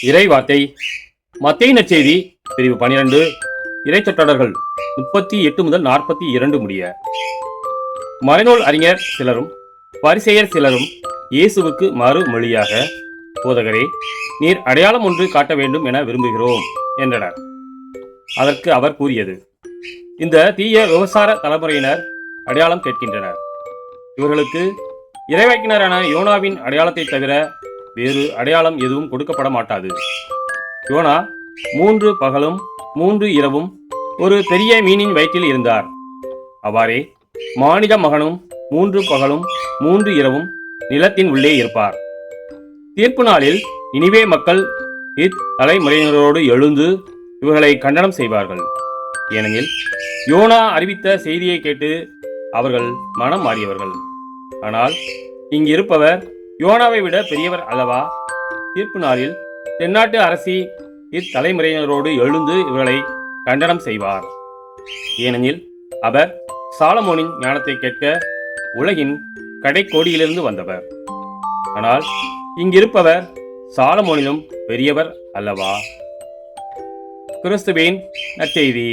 இறைவார்த்தை மத்தேயு நற்செய்தி பிரிவு 12 இறைச்சொற்றொடர்கள் 38 முதல் 42 முடிய. மறைநூல் அறிஞர் சிலரும் பரிசேயர் சிலரும் இயேசுவுக்கு மறுமொழியாக, போதகரே, நீர் அடையாளம் ஒன்று காட்ட வேண்டும் என விரும்புகிறோம் என்றனர். அதற்கு அவர் கூறியது, இந்த தீய விபசார தலைமுறையினர் அடையாளம் கேட்கின்றனர். இவர்களுக்கு இறைவாக்கினரான யோனாவின் அடையாளத்தை தவிர வேறு அடையாளம் எதுவும் கொடுக்கப்பட மாட்டாது. யோனா 3 பகலும் 3 இரவும் ஒரு பெரிய மீனின் வயிற்றில் இருந்தார். அவ்வாறே மானிட மகனும் 3 பகலும் 3 இரவும் நிலத்தின் உள்ளே இருப்பார். தீர்ப்பு நாளில் நினிவே மக்கள் இத்தலைமுறையினரோடு எழுந்து இவர்களை கண்டனம் செய்வார்கள். ஏனெனில் யோனா அறிவித்த செய்தியை கேட்டு அவர்கள் மனம் மாறியவர்கள். ஆனால் இங்கிருப்பவர் யோனாவை விட பெரியவர் அல்லவா? தீர்ப்பு நாளில் தென்னாட்டு அரசி இத்தலைமுறையினரோடு எழுந்து இவர்களை கண்டனம் செய்வார். ஏனெனில் அவர் சாலமோனின் ஞானத்தை கேட்க உலகின் கடைக்கோடியிலிருந்து வந்தவர். ஆனால் இங்கிருப்பவர் சாலமோனிலும் பெரியவர் அல்லவா? கிறிஸ்துவின் நற்செய்தி.